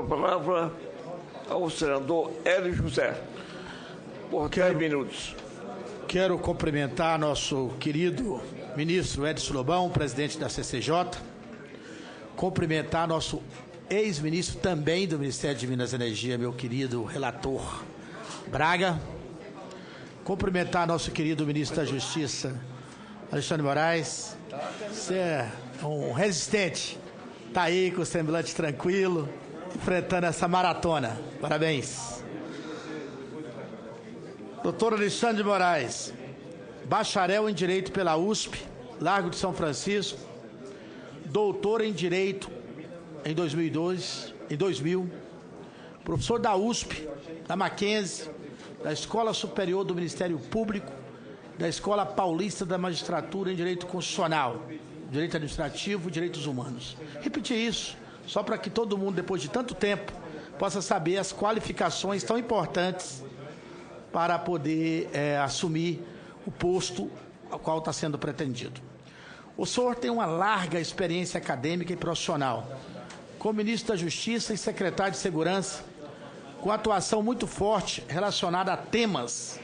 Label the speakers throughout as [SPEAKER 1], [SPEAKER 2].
[SPEAKER 1] palavra ao senador Hélio José, por 10 minutos.
[SPEAKER 2] Quero cumprimentar nosso querido ministro Edson Lobão, presidente da CCJ, cumprimentar nosso ex-ministro também do Ministério de Minas e Energia, meu querido relator Braga, cumprimentar nosso querido ministro da Justiça, Alexandre de Moraes. Você é um resistente, está aí com o semblante tranquilo, enfrentando essa maratona. Parabéns. Doutor Alexandre de Moraes, bacharel em Direito pela USP, Largo de São Francisco, doutor em Direito em 2000, professor da USP, da Mackenzie, da Escola Superior do Ministério Público, da Escola Paulista da Magistratura em Direito Constitucional, Direito Administrativo e Direitos Humanos. Repetir isso, só para que todo mundo, depois de tanto tempo, possa saber as qualificações tão importantes para poder assumir o posto ao qual está sendo pretendido. O senhor tem uma larga experiência acadêmica e profissional, como ministro da Justiça e secretário de Segurança, com atuação muito forte relacionada a temas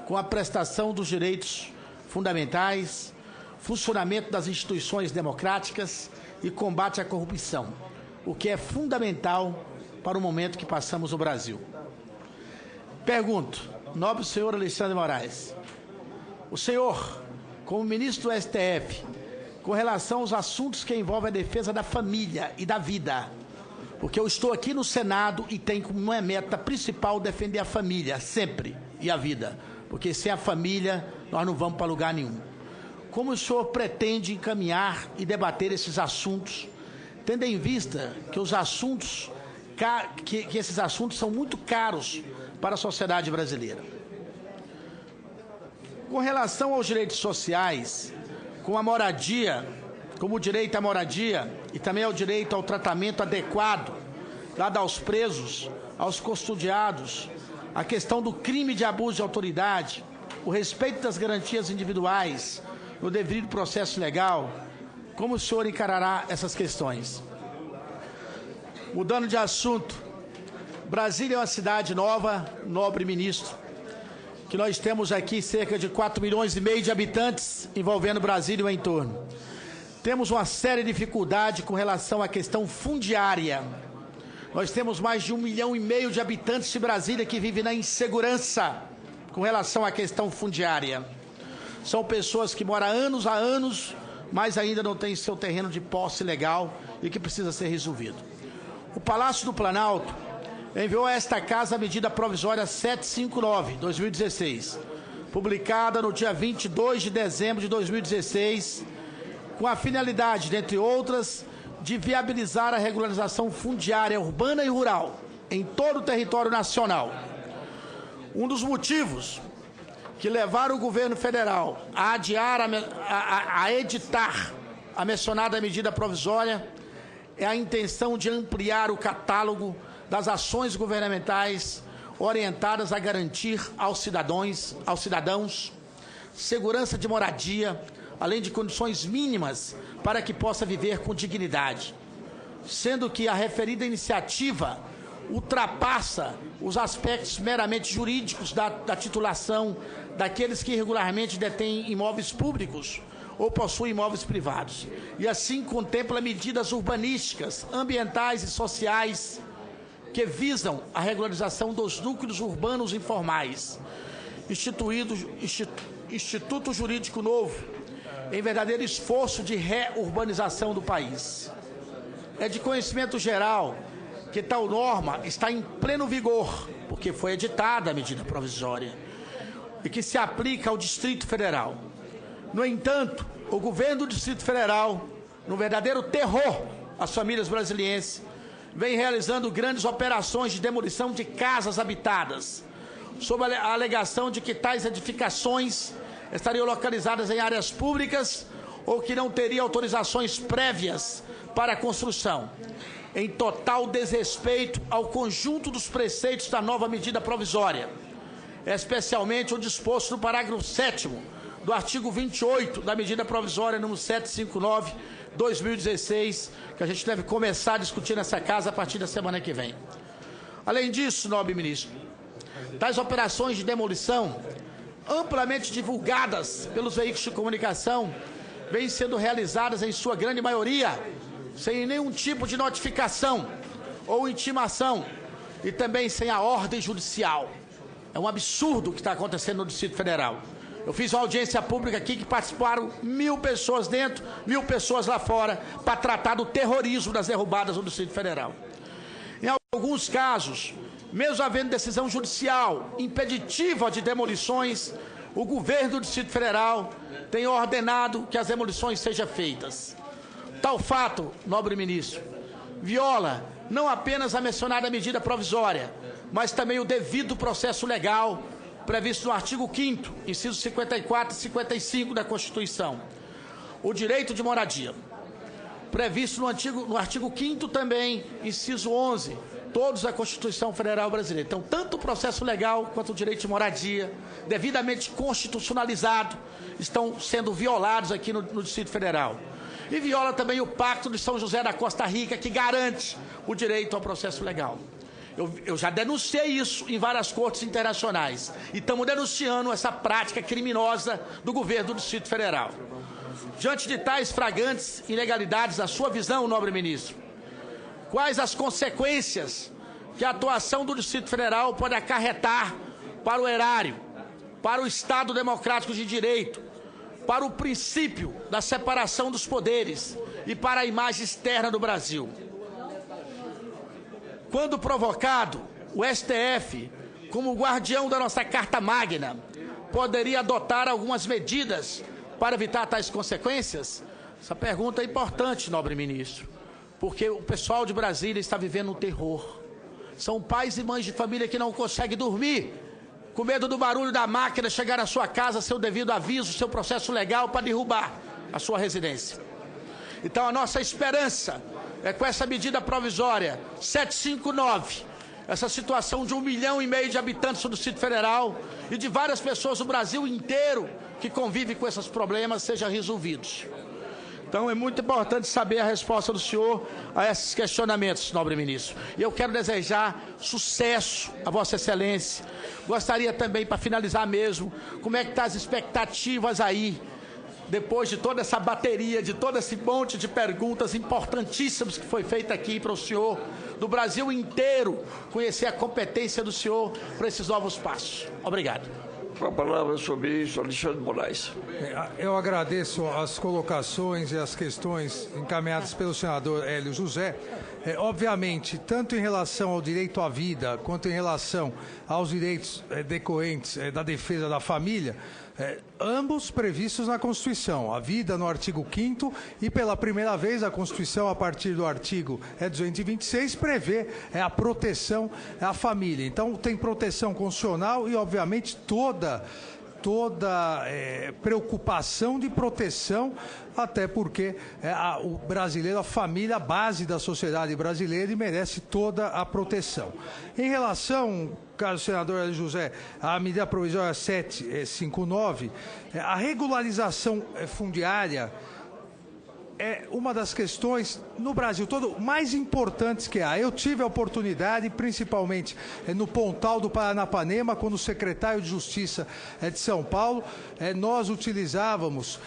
[SPEAKER 2] com a prestação dos direitos fundamentais, funcionamento das instituições democráticas e combate à corrupção, o que é fundamental para o momento que passamos no Brasil. Pergunto, nobre senhor Alexandre de Moraes, o senhor, como ministro do STF, com relação aos assuntos que envolvem a defesa da família e da vida, porque eu estou aqui no Senado e tenho como minha meta principal defender a família, sempre, e a vida, porque sem a família nós não vamos para lugar nenhum. Como o senhor pretende encaminhar e debater esses assuntos, tendo em vista que os assuntos, que esses assuntos são muito caros para a sociedade brasileira? Com relação aos direitos sociais, com a moradia, como o direito à moradia e também ao direito ao tratamento adequado dado aos presos, aos custodiados, a questão do crime de abuso de autoridade, o respeito das garantias individuais, no devido processo legal, como o senhor encarará essas questões? Mudando de assunto, Brasília é uma cidade nova, nobre ministro, que nós temos aqui cerca de 4,5 milhões de habitantes, envolvendo Brasília e o entorno. Temos uma séria dificuldade com relação à questão fundiária. Nós temos mais de 1,5 milhão de habitantes de Brasília que vivem na insegurança com relação à questão fundiária. São pessoas que moram anos a anos, mas ainda não têm seu terreno de posse legal e que precisa ser resolvido. O Palácio do Planalto enviou a esta casa a medida provisória 759/2016, publicada no dia 22 de dezembro de 2016, com a finalidade, dentre outras, de viabilizar a regularização fundiária urbana e rural em todo o território nacional. Um dos motivos que levaram o governo federal a adiar, a editar a mencionada medida provisória é a intenção de ampliar o catálogo das ações governamentais orientadas a garantir aos cidadãos segurança de moradia, além de condições mínimas para que possa viver com dignidade, sendo que a referida iniciativa ultrapassa os aspectos meramente jurídicos da titulação daqueles que irregularmente detêm imóveis públicos ou possuem imóveis privados, e assim contempla medidas urbanísticas, ambientais e sociais que visam a regularização dos núcleos urbanos informais, Instituto Jurídico Novo, em verdadeiro esforço de reurbanização do país. É de conhecimento geral que tal norma está em pleno vigor, porque foi editada a medida provisória, e que se aplica ao Distrito Federal. No entanto, o governo do Distrito Federal, no verdadeiro terror às famílias brasilienses, vem realizando grandes operações de demolição de casas habitadas, sob a alegação de que tais edificações estariam localizadas em áreas públicas ou que não teriam autorizações prévias para a construção, em total desrespeito ao conjunto dos preceitos da nova medida provisória, especialmente o disposto no parágrafo 7º do artigo 28 da medida provisória número 759/2016, que a gente deve começar a discutir nessa casa a partir da semana que vem. Além disso, nobre ministro, tais operações de demolição, amplamente divulgadas pelos veículos de comunicação, vêm sendo realizadas em sua grande maioria sem nenhum tipo de notificação ou intimação e também sem a ordem judicial. É um absurdo o que está acontecendo no Distrito Federal. Eu fiz uma audiência pública aqui que participaram 1.000 pessoas dentro, 1.000 pessoas lá fora, para tratar do terrorismo das derrubadas no Distrito Federal. Em alguns casos, mesmo havendo decisão judicial impeditiva de demolições, o governo do Distrito Federal tem ordenado que as demolições sejam feitas. Tal fato, nobre ministro, viola não apenas a mencionada medida provisória, mas também o devido processo legal previsto no artigo 5º, incisos 54 e 55 da Constituição. O direito de moradia, previsto no artigo 5º também, inciso 11, todos da Constituição Federal Brasileira. Então, tanto o processo legal quanto o direito de moradia, devidamente constitucionalizado, estão sendo violados aqui no Distrito Federal. E viola também o Pacto de São José da Costa Rica, que garante o direito ao processo legal. Eu já denunciei isso em várias cortes internacionais e estamos denunciando essa prática criminosa do governo do Distrito Federal. Diante de tais flagrantes ilegalidades, na sua visão, nobre ministro, quais as consequências que a atuação do Distrito Federal pode acarretar para o erário, para o Estado democrático de direito, para o princípio da separação dos poderes e para a imagem externa do Brasil? Quando provocado, o STF, como guardião da nossa Carta Magna, poderia adotar algumas medidas para evitar tais consequências? Essa pergunta é importante, nobre ministro, porque o pessoal de Brasília está vivendo um terror. São pais e mães de família que não conseguem dormir, com medo do barulho da máquina chegar à sua casa, seu devido aviso, seu processo legal para derrubar a sua residência. Então, a nossa esperança é com essa medida provisória 759, essa situação de 1,5 milhão de habitantes do Distrito Federal e de várias pessoas do Brasil inteiro que convivem com esses problemas sejam resolvidos. Então, é muito importante saber a resposta do senhor a esses questionamentos, nobre ministro. E eu quero desejar sucesso a Vossa Excelência. Gostaria também, para finalizar mesmo, como é que estão as expectativas aí, depois de toda essa bateria, de todo esse monte de perguntas importantíssimas que foi feita aqui para o senhor, do Brasil inteiro, conhecer a competência do senhor para esses novos passos. Obrigado.
[SPEAKER 1] Com a palavra sobre isso, Alexandre de Moraes.
[SPEAKER 3] Eu agradeço as colocações e as questões encaminhadas pelo senador Hélio José. Obviamente, tanto em relação ao direito à vida, quanto em relação aos direitos decorrentes da defesa da família, ambos previstos na Constituição. A vida no artigo 5º e, pela primeira vez, a Constituição, a partir do artigo 226, prevê a proteção à família. Então, tem proteção constitucional e, obviamente, toda preocupação de proteção, até porque o brasileiro, a família, a base da sociedade brasileira, e merece toda a proteção. Em relação, caro senador Hélio José, à medida provisória 759, a regularização fundiária é uma das questões no Brasil todo mais importantes que há. Eu tive a oportunidade, principalmente no Pontal do Paranapanema, quando o secretário de Justiça de São Paulo, nós utilizávamos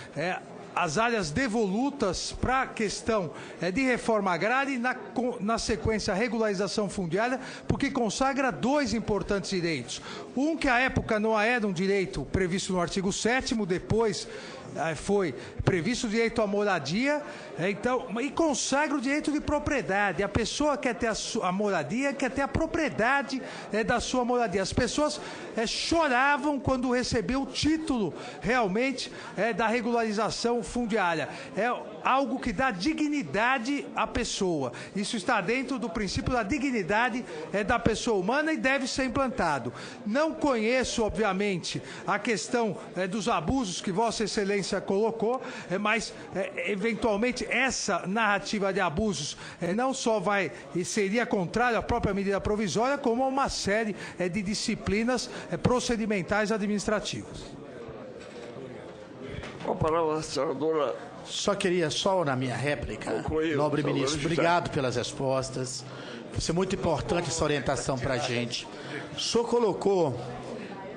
[SPEAKER 3] as áreas devolutas para a questão de reforma agrária e, na sequência, a regularização fundiária, porque consagra dois importantes direitos. Um que, à época, não era um direito previsto no artigo 7º, depois foi previsto o direito à moradia, e consagra o direito de propriedade. A pessoa quer ter a moradia, quer ter a propriedade da sua moradia. As pessoas choravam quando recebeu o título, realmente, da regularização fundiária. É algo que dá dignidade à pessoa. Isso está dentro do princípio da dignidade da pessoa humana e deve ser implantado. Não conheço, obviamente, a questão dos abusos que Vossa Excelência colocou, mas, eventualmente, essa narrativa de abusos não só seria contrária à própria medida provisória, como a uma série de disciplinas procedimentais administrativas.
[SPEAKER 1] Com a palavra, a senadora.
[SPEAKER 2] Só na minha réplica,
[SPEAKER 1] Concluiu,
[SPEAKER 2] nobre
[SPEAKER 1] senador
[SPEAKER 2] ministro,
[SPEAKER 1] José.
[SPEAKER 2] obrigado pelas respostas. Vai ser muito importante essa orientação para a gente. O senhor colocou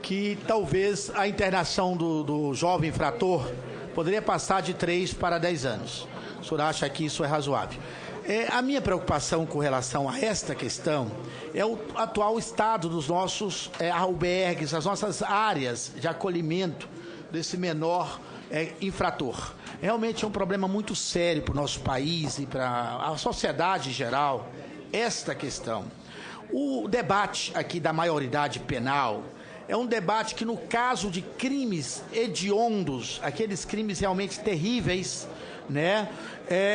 [SPEAKER 2] que talvez a internação do jovem infrator poderia passar de 3 para 10 anos. O senhor acha que isso é razoável? A minha preocupação com relação a esta questão é o atual estado dos nossos albergues, as nossas áreas de acolhimento desse menor infrator. Realmente é um problema muito sério para o nosso país e para a sociedade em geral, esta questão. O debate aqui da maioridade penal é um debate que, no caso de crimes hediondos, aqueles crimes realmente terríveis, né?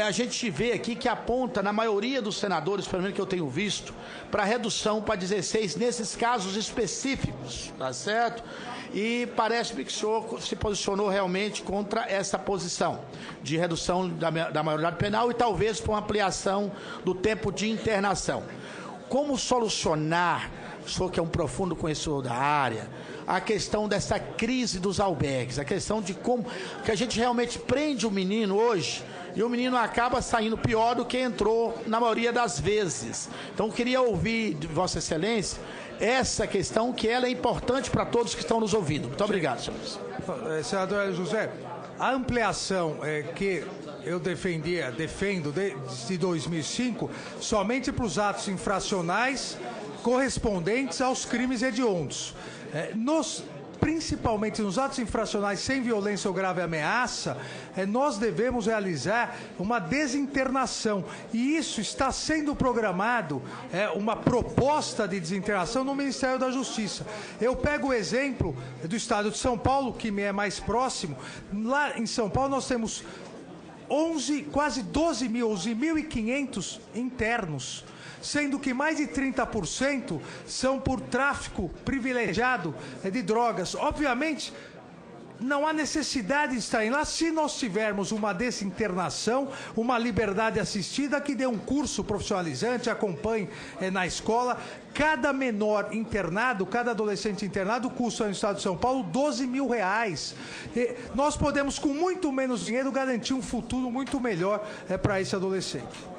[SPEAKER 2] A gente vê aqui que aponta, na maioria dos senadores, pelo menos que eu tenho visto, para redução para 16 nesses casos específicos, tá certo? E parece-me que o senhor se posicionou realmente contra essa posição de redução da maioridade penal e talvez por uma ampliação do tempo de internação. Como solucionar, o senhor que é um profundo conhecedor da área, a questão dessa crise dos albergues, a questão de como que a gente realmente prende o menino hoje e o menino acaba saindo pior do que entrou na maioria das vezes. Então, eu queria ouvir de Vossa Excelência essa questão, que ela é importante para todos que estão nos ouvindo. Muito obrigado, senhores.
[SPEAKER 3] Senador José, a ampliação que eu defendo desde 2005, somente para os atos infracionais correspondentes aos crimes hediondos. Principalmente nos atos infracionais sem violência ou grave ameaça, nós devemos realizar uma desinternação. E isso está sendo programado, uma proposta de desinternação no Ministério da Justiça. Eu pego o exemplo do estado de São Paulo, que me é mais próximo. Lá em São Paulo nós temos quase 11.500 internos, sendo que mais de 30% são por tráfico privilegiado de drogas. Obviamente, não há necessidade de estarem lá se nós tivermos uma desinternação, uma liberdade assistida que dê um curso profissionalizante, acompanhe na escola. Cada menor internado, cada adolescente internado custa no estado de São Paulo R$12.000. Nós podemos, com muito menos dinheiro, garantir um futuro muito melhor para esse adolescente.